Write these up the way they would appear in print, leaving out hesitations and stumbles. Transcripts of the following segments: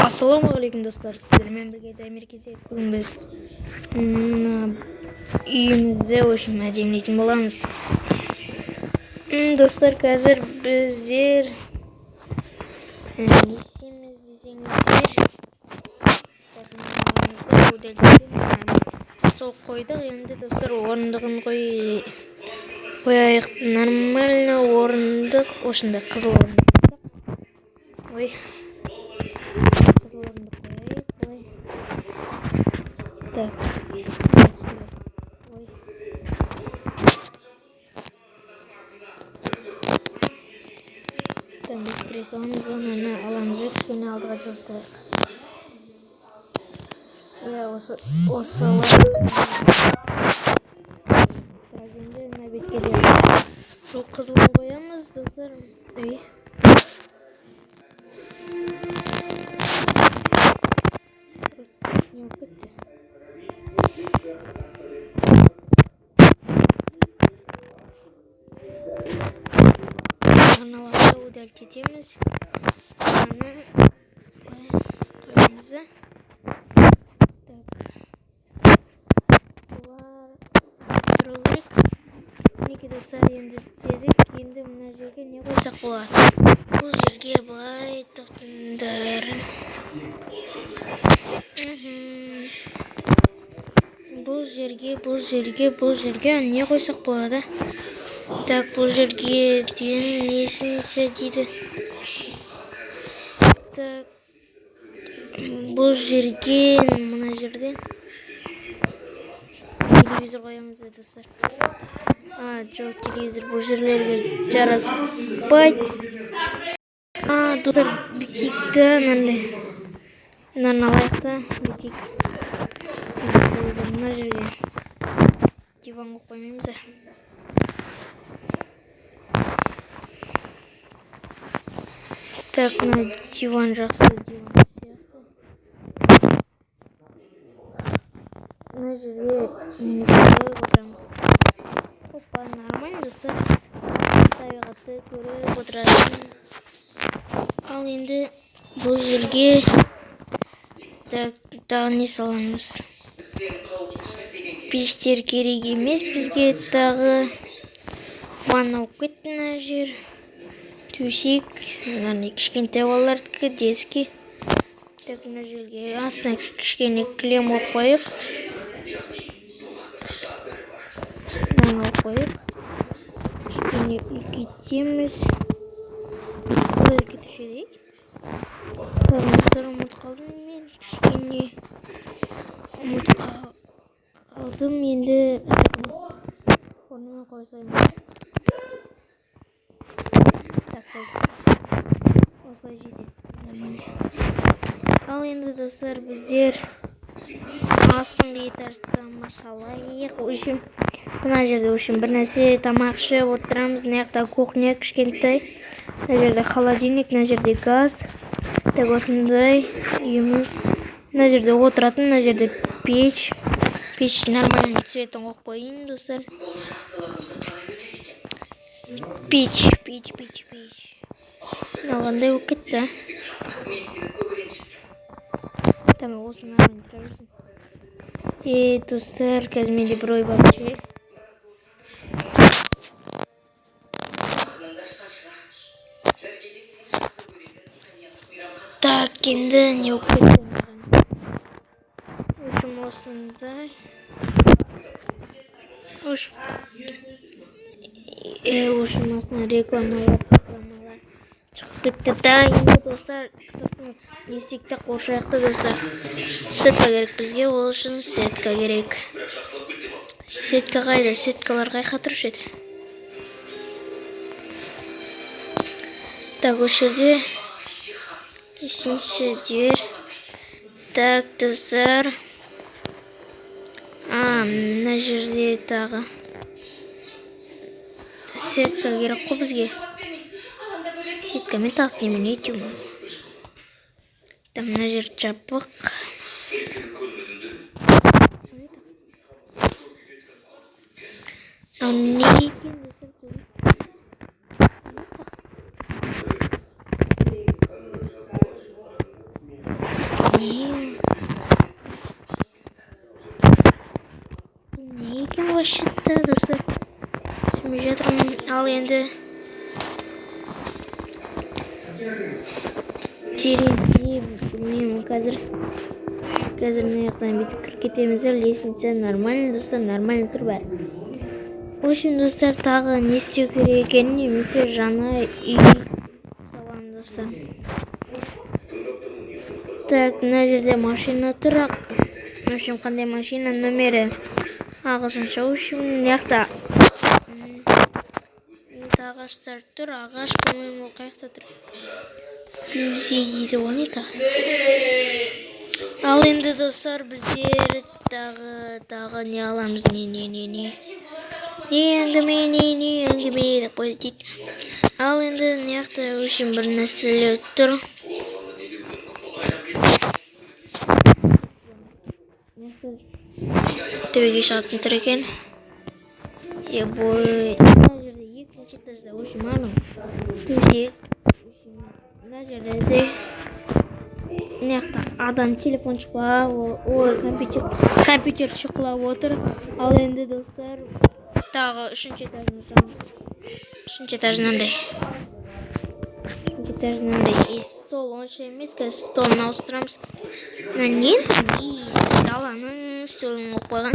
Ассалаумағалейкум достар, сіздермен бірге Дамир Кезек. Бүгін біз үйімізді әдемілейтін боламыз. Достар, қазір біздер не істейміз десеңіздер, сол қойдық. Енді достар, орындығын қояйық. Нормально орындық, осындай қызыл орындық. Ой, так. Ой. Там біз кресломыз оны аламыз, өйткені алдыға жылжытайық. Осылай. Бірақ енді мына бетке де сол қызылды қоямыз, достар. Ой. Аналарды удалить етеміз. Аны қойымыз. Бұлар тұру керек. Мінекей достар, енді істедік. Енді мына жерге не қойсақ болады? Бұл жерге былай тоқтыңдар. Бұл жерге не қойсақ болады? Так, бұл жерге дейін несінсе дейді. Так, бұл жерге, мына жерден телевизор қоямыз, достар. Жоқ, телевизор бұл жерлерге жараспайды. Достар, бутикті мынаны алайық та, бутик. Мына жерге диван қойып қоймаймыз. Так, мына диван жақсы диван сияқты. Мына жерге қойып отырамыз. Опа, нормально достар. Табиғатты көріп отырасың. Ал енді бұл жерге тағы не саламыз? Пештер керек емес бізге, тағы ванна болып кетті мына жер. Төсек, кішкентай балалардікі, детский. Так, мына жерге астына кішкене кілем қойып қойық. Мынаны қойып, кішкене үлкейтеміз. Қалай үлкейтуші едік? Мысыр ұмыт қалдым мен, кішкене ұмыт қалдым. Енді орнына қойсаймыз. Так, болды. Осылай жетеді. Нормально. Ал енді достар, біздер астыңғы этажды тамашалайық. Мына жерде бір нәрсе тамақ ішіп отырамыз. Мына жақта кухня кішкентай. Мына жерде холодильник, мына жерде газ. Так, осындай үйіміз. Мына жерде отыратын, мына жерде пеш. Пеш нормальный цветін қойып қойын, достар. Пеш. Мынағандай болып кетті. Там осыны тұрарсын. Достар, қазір менде бір ой бар. Так, енді не болып кетті маған? Осындай. Ошымасына рекламалар шығып кетті. Да, енді достар, сыртын есекті қоршаяқты, достар. Сетка керек бізге, ол үшін сетка керек. Сетка қайда? Сеткалар қайқа тұрушы еді? Так, осы жерде дер. Так, достар. Мына жерде тағы сетка керек қой бізге. Сеткамен тағып немен етем. Мына жер жабық. Не екен достар? шықты достар. Түсінбей жатырмын. Ал енді терезе білмеймін қазір мына жақтан бүйтіп кіріп кетеміз. Лестница нормально достар, нормально тұр бәрі. В общем достар, тағы не істеу керек екенін, немесе жаңа үй саламын достар. Так, мына жерде машина тұр. В общем, қандай машина номері ағылшынша. В общем, мына жақта ағаштар тұр. Ағаш білмеймін, ол қаяқта тұр. Плюсе дейді ғой не тағы. Ал енді достар, біздер тағы не аламыз? Не әңгіме деп қойды дейді. Ал енді мына жақта в общем бір нәрселер тұр. Төбеге шығатын тұр екен. Ебой, мына жерде екінші этажда, в общем, анау төсек. Мына жерде де мына жақта адам телефон шұқылап, ой, компьютер шұқылап отыр. Ал енді достар, тағы үшінші этажына шығамыз. Үшінші этажнандай. Стол онша емес, қазір столын ауыстырамыз. Мына даланың столын қойып қойған.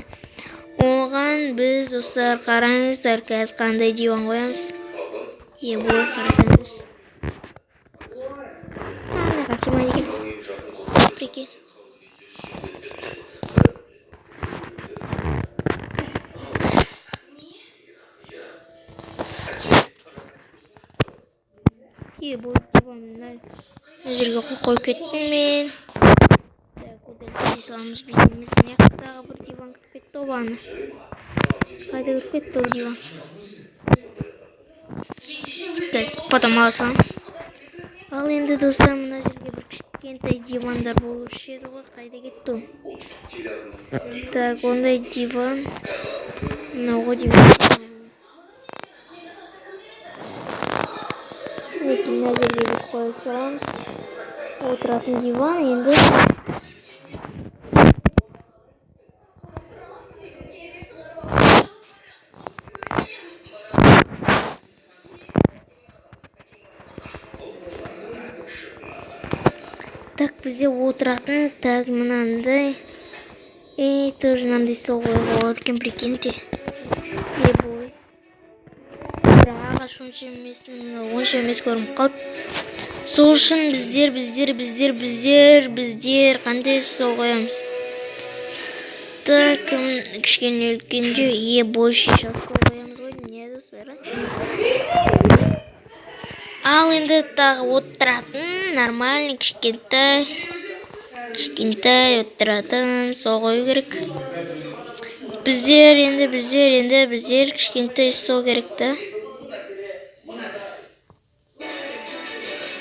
Оған біз достар қараңыздар, қазір қандай диван қоямыз. Ебой, қарасаңыз. Красиво екен. Прикинь. Ебой, диван мына жерге қойып кеттім мен. Так, саламыз бетіміз. Мына жақтағы бір диван кіріп кетті ғой ана. Қайда кіріп кетті ол диван? Қазір потом алсам. Ал енді достар, мына жерге бір кішкентай дивандар болушы еді ғой. Қайда кетті ол? Так, ондай диван. Мынауға диван. Мына жерге бір қоя саламыз. Отыратын диван енді. Так, бізде отыратын, так, мынандай. Тоже мынандай стол қоюға болады екен, прикиньте. Ебой. Ағаш онша емес көрініп қалды. Сол үшін біздер қандай стол қоямыз? Так, кішкене үлкенде, ебой, шиша стол қоямыз ғой, не достар? Ал енді тағы отыратын, нормальный, кішкентай отыратын стол қою керек. Біздер кішкентай стол керек та.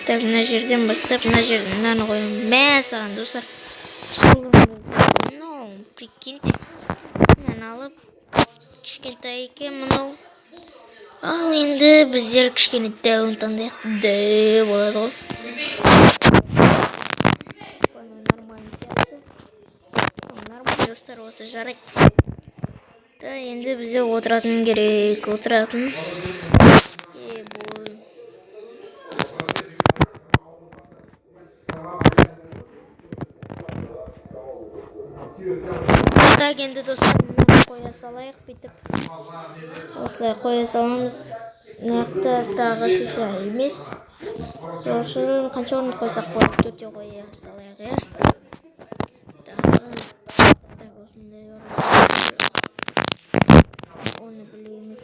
Так, мына жерден бастап, мына жерден мынаны қоямын. Мә саған достар. Прикиньте. Мынаны алып, кішкентай екен мынау. Ал енді біздер кішкене дәуін таңдайық. Дәу болады ғой. Нормально сияқты. Нормально достар, осы жарайды. Да, енді бізде отыратын керек. Отыратын. Так, енді достар, мынаны қоя салайық бүйтіп. Осылай қоя саламыз. Мына тағы шиша емес. Сол үшін қанша орын қойсақ болады, төртеу қоя салайық, иә. Так, осындай орын. Оны білеміз.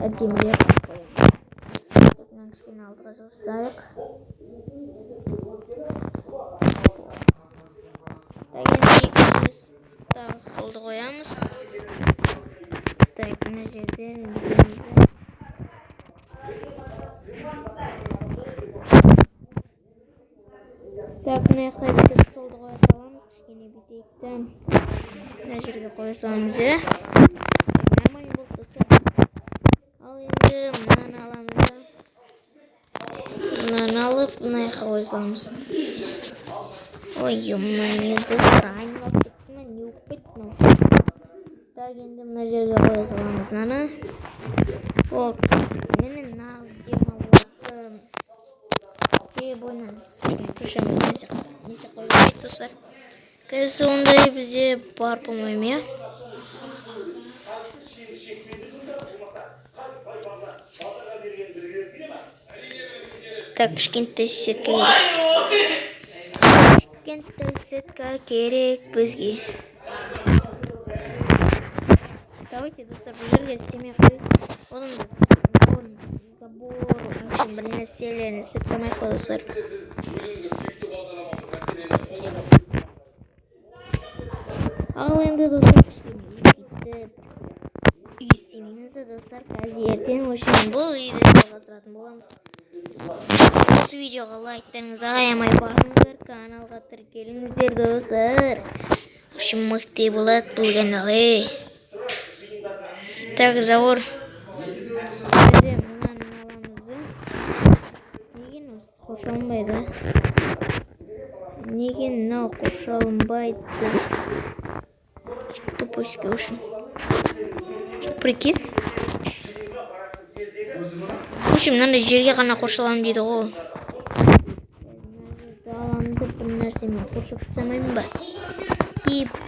Әдемілеп қоямыз. Мына кішкене алдыға жылыстайық. Тағы столды қоямыз. Так, мына жерден так, мына жақта бүйтіп столды қоя саламыз. Кішкене бүйтейіктен мына жерге қоя саламыз, иә. Нормально болып достар. Ал енді мынаны аламыз да. Мынаны алып, мына жаққа қоя саламыз. Ой, ё-моё, достар, айналып кетті ме, не болып кетті? Так енді мына жерге қоя саламыз мынаны. Ол менің нағыз демалатын бойына қошамыз несе қойып достар. Қазір ондай бізде бар болмаймын, иә? Так, кішкентай сетка керек бізге. Давайте, достар, бұл жерге істемей қойып. Одан да забор, бір нәрселерін істеп салмай қой, достар. Ал енді, достар, үй істемейміз, достар. Қазір ертең бұл үйді жалғастыратын боламыз. Осы видеоға лайктарыңызды аямай басыңыздар, каналға тіркеліңіздер, достар. Мықты болады бұл канал. Так, завор. Бізде мынаны аламызды. Неге қоршалынбайды? Неге мынау қоршалынбайды? Тупоська үшін. Прикинь. Мынандай жерге ғана қоршаламын дейді ғой. Даламды бір нәрсемен қоршап тастамаймын ба?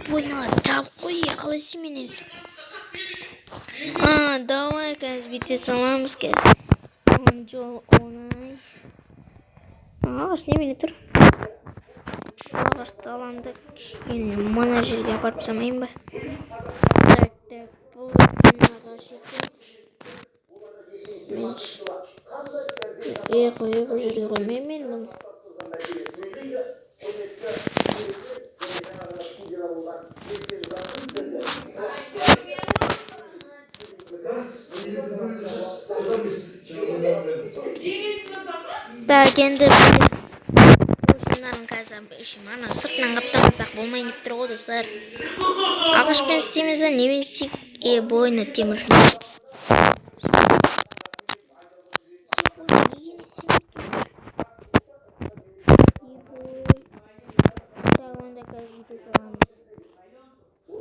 Бойналар жабық қой, қалайсы менен? Давай қазір бүйте саламыз қазір. Жол оңай. Ағаш немене тұр? Ағаш даламды мына жерге апарып тастамайын ба? Так, бұл ағаш екен. Қойып бұл жерге қоймаймын мен бұны. Так, енді мына сыртынан қаптамасақ болмайын деп тұр ғой, достар. Ағашпен істейміз, немен істейік? Бойына темір.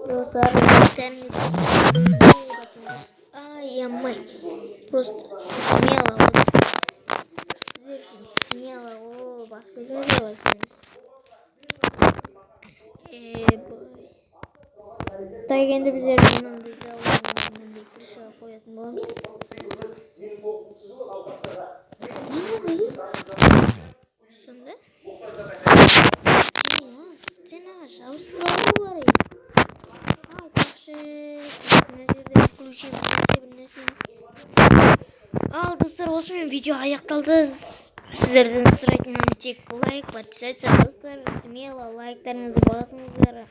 Достар, ай-ямай, просто смело, смело, басқа делать. Так, енді біздер мынандай заводын крышаға қоятын боламыз. Сонда? Сен ағаш, ауыстырады олар. Ал, достар, осымен видео аяқталды. Сіздерден сұрайтыным тек лайк, подписаться, достар. Смело лайктарыңызды басыңыздар.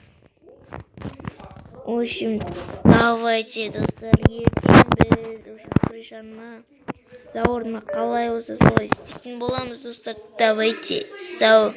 В общем, давайте, достар, ертең біз крышаны заводына қалай болса солай істейтін боламыз, достар. Давайте, сау.